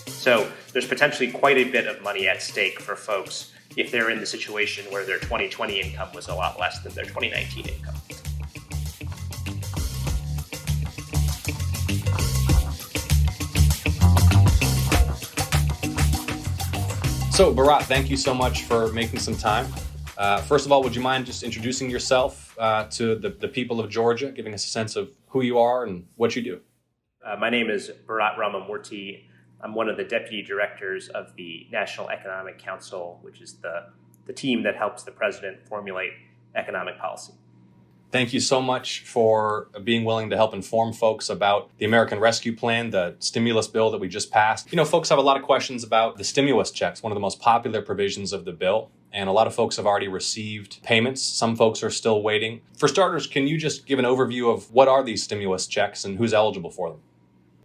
So there's potentially quite a bit of money at stake for folks if they're in the situation where their 2020 income was a lot less than their 2019 income. So, Bharat, thank you so much for making some time. First of all, would you mind just introducing yourself to the people of Georgia, giving us a sense of who you are and what you do? My name is Bharat Ramamurti. I'm one of the deputy directors of the National Economic Council, which is the team that helps the president formulate economic policy. Thank you so much for being willing to help inform folks about the American Rescue Plan, the stimulus bill that we just passed. You know, folks have a lot of questions about the stimulus checks, one of the most popular provisions of the bill. And a lot of folks have already received payments. Some folks are still waiting. For starters, can you just give an overview of what are these stimulus checks and who's eligible for them?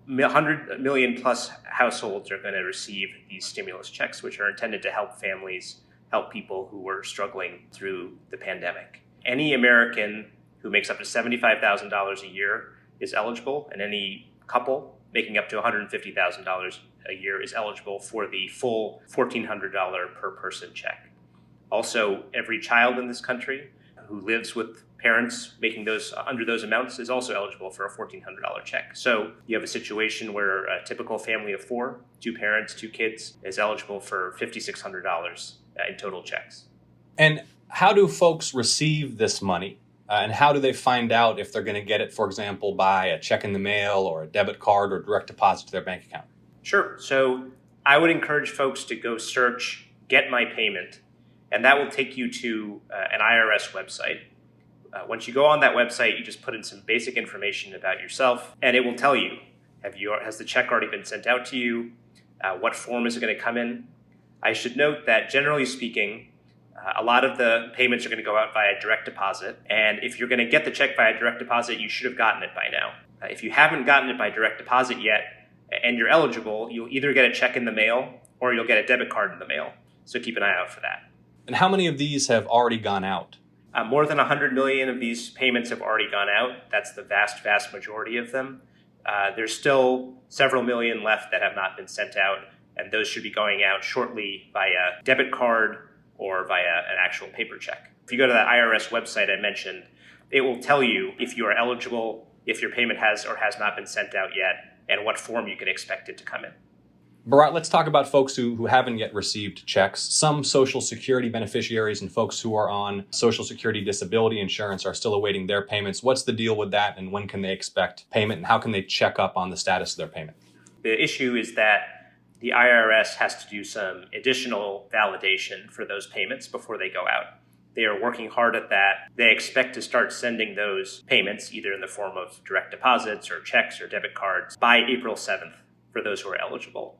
100 million plus households are going to receive these stimulus checks, which are intended to help families, help people who were struggling through the pandemic. Any American who makes up to $75,000 a year is eligible, and any couple making up to $150,000 a year is eligible for the full $1,400 per person check. Also, every child in this country who lives with parents making those under those amounts is also eligible for a $1,400 check. So you have a situation where a typical family of four, 2 parents, 2 kids, is eligible for $5,600 in total checks. And how do folks receive this money? And how do they find out if they're going to get it, for example, by a check in the mail or a debit card or direct deposit to their bank account? Sure. So I would encourage folks to go search Get My Payment, and that will take you to an IRS website. Once you go on that website, you just put in some basic information about yourself, and it will tell you, has the check already been sent out to you? What form is it going to come in? I should note that generally speaking, a lot of the payments are going to go out via direct deposit. And if you're going to get the check via direct deposit, you should have gotten it by now. If you haven't gotten it by direct deposit yet, and you're eligible, you'll either get a check in the mail or you'll get a debit card in the mail. So keep an eye out for that. And how many of these have already gone out? More than 100 million of these payments have already gone out. That's the vast, vast majority of them. There's still several million left that have not been sent out, and those should be going out shortly via debit card or via an actual paper check. If you go to that IRS website I mentioned, it will tell you if you are eligible, if your payment has or has not been sent out yet, and what form you can expect it to come in. Bharat, let's talk about folks who haven't yet received checks. Some Social Security beneficiaries and folks who are on Social Security disability insurance are still awaiting their payments. What's the deal with that, and when can they expect payment, and how can they check up on the status of their payment? The issue is that the IRS has to do some additional validation for those payments before they go out. They are working hard at that. They expect to start sending those payments either in the form of direct deposits or checks or debit cards by April 7th for those who are eligible.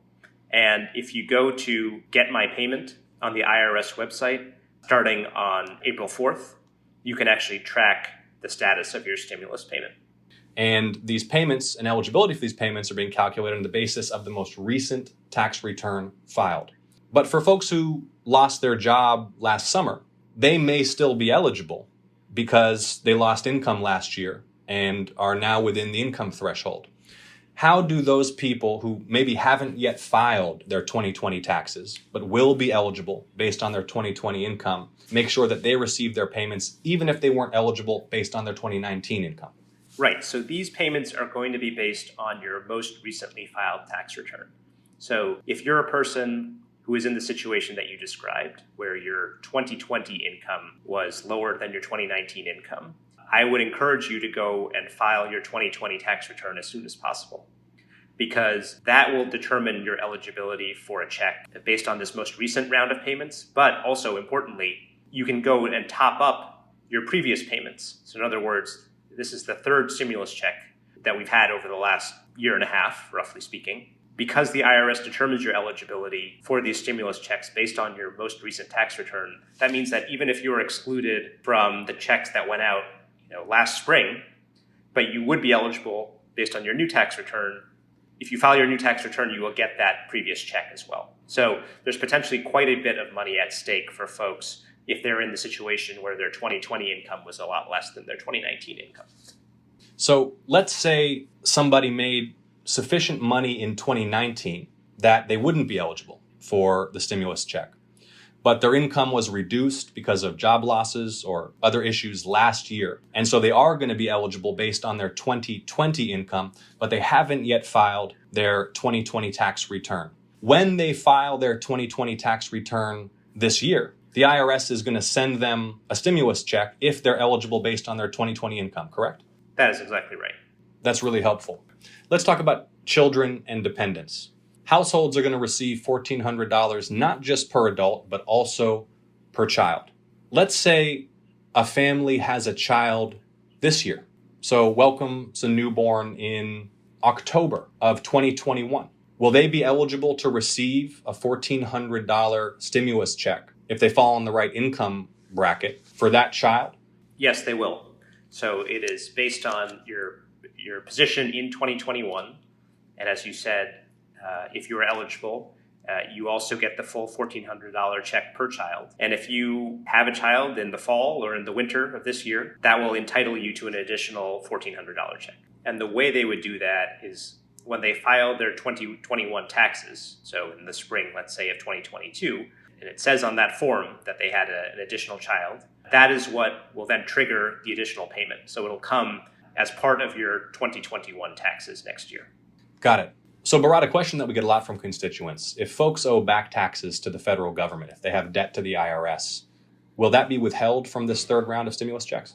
And if you go to Get My Payment on the IRS website, starting on April 4th, you can actually track the status of your stimulus payment. And these payments and eligibility for these payments are being calculated on the basis of the most recent tax return filed. But for folks who lost their job last summer, they may still be eligible because they lost income last year and are now within the income threshold. How do those people who maybe haven't yet filed their 2020 taxes, but will be eligible based on their 2020 income, make sure that they receive their payments even if they weren't eligible based on their 2019 income? Right. So these payments are going to be based on your most recently filed tax return. So if you're a person who is in the situation that you described, where your 2020 income was lower than your 2019 income, I would encourage you to go and file your 2020 tax return as soon as possible, because that will determine your eligibility for a check based on this most recent round of payments. But also importantly, you can go and top up your previous payments. So in other words, this is the third stimulus check that we've had over the last year and a half, roughly speaking. Because the IRS determines your eligibility for these stimulus checks based on your most recent tax return, that means that even if you were excluded from the checks that went out, last spring, but you would be eligible based on your new tax return, if you file your new tax return, you will get that previous check as well. So there's potentially quite a bit of money at stake for folks if they're in the situation where their 2020 income was a lot less than their 2019 income. So let's say somebody made sufficient money in 2019 that they wouldn't be eligible for the stimulus check, but their income was reduced because of job losses or other issues last year. And so they are going to be eligible based on their 2020 income, but they haven't yet filed their 2020 tax return. When they file their 2020 tax return this year, the IRS is going to send them a stimulus check if they're eligible based on their 2020 income, correct? That is exactly right. That's really helpful. Let's talk about children and dependents. Households are going to receive $1,400, not just per adult, but also per child. Let's say a family has a child this year. So welcomes a newborn in October of 2021. Will they be eligible to receive a $1,400 stimulus check if they fall in the right income bracket for that child? Yes, they will. So it is based on your position in 2021. And as you said, if you are eligible, you also get the full $1,400 check per child. And if you have a child in the fall or in the winter of this year, that will entitle you to an additional $1,400 check. And the way they would do that is when they file their 2021 taxes, so in the spring, let's say, of 2022, and it says on that form that they had an additional child, that is what will then trigger the additional payment. So it'll come as part of your 2021 taxes next year. Got it. So, Bharat, a question that we get a lot from constituents. If folks owe back taxes to the federal government, if they have debt to the IRS, will that be withheld from this third round of stimulus checks?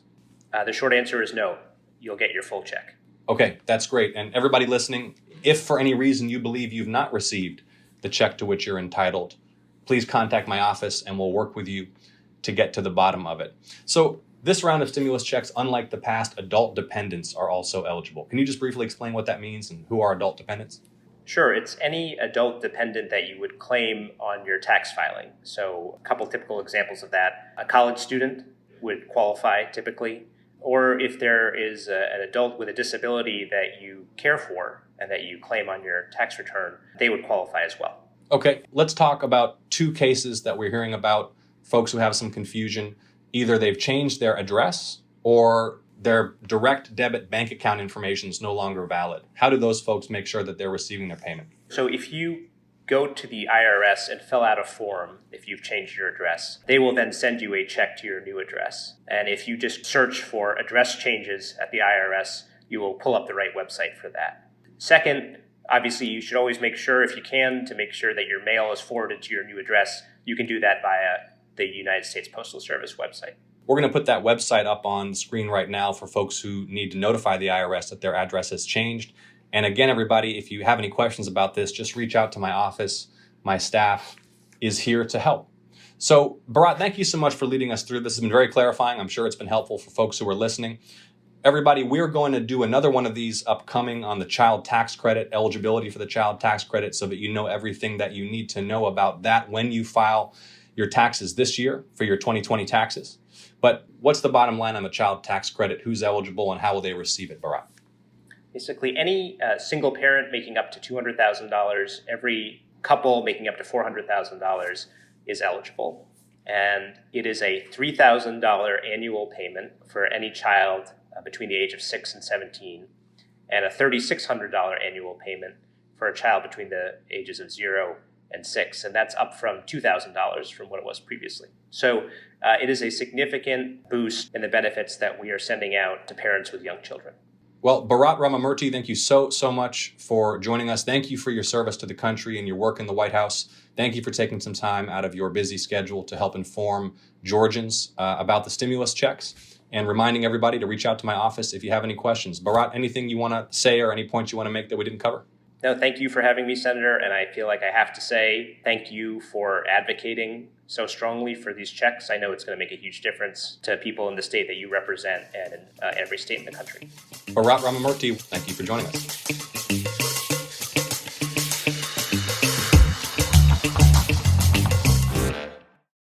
The short answer is no. You'll get your full check. Okay, that's great. And everybody listening, if for any reason you believe you've not received the check to which you're entitled, please contact my office and we'll work with you to get to the bottom of it. So this round of stimulus checks, unlike the past, adult dependents are also eligible. Can you just briefly explain what that means and who are adult dependents? Sure. It's any adult dependent that you would claim on your tax filing. So a couple typical examples of that. A college student would qualify typically, or if there is an adult with a disability that you care for and that you claim on your tax return, they would qualify as well. Okay, let's talk about two cases that we're hearing about, folks who have some confusion. Either they've changed their address or their direct debit bank account information is no longer valid. How do those folks make sure that they're receiving their payment? So if you go to the IRS and fill out a form, if you've changed your address, they will then send you a check to your new address. And if you just search for address changes at the IRS, you will pull up the right website for that. Second, obviously, you should always make sure, if you can, to make sure that your mail is forwarded to your new address. You can do that via the United States Postal Service website. We're going to put that website up on the screen right now for folks who need to notify the IRS that their address has changed. And again, everybody, if you have any questions about this, just reach out to my office. My staff is here to help. So, Bharat, thank you so much for leading us through. This has been very clarifying. I'm sure it's been helpful for folks who are listening. Everybody, we're going to do another one of these upcoming on the child tax credit, eligibility for the child tax credit, so that you know everything that you need to know about that when you file your taxes this year for your 2020 taxes. But what's the bottom line on the child tax credit? Who's eligible and how will they receive it, Bharat? Basically, any single parent making up to $200,000, every couple making up to $400,000 is eligible. And it is a $3,000 annual payment for any child between the age of 6 and 17, and a $3,600 annual payment for a child between the ages of 0 and 6, and that's up from $2,000 from what it was previously. So it is a significant boost in the benefits that we are sending out to parents with young children. Well, Bharat Ramamurti, thank you so much for joining us. Thank you for your service to the country and your work in the White House. Thank you for taking some time out of your busy schedule to help inform Georgians about the stimulus checks, and reminding everybody to reach out to my office if you have any questions. Bharat, anything you want to say or any points you want to make that we didn't cover? No, thank you for having me, Senator, and I feel like I have to say thank you for advocating so strongly for these checks. I know it's going to make a huge difference to people in the state that you represent and in every state in the country. Bharat Ramamurti, thank you for joining us.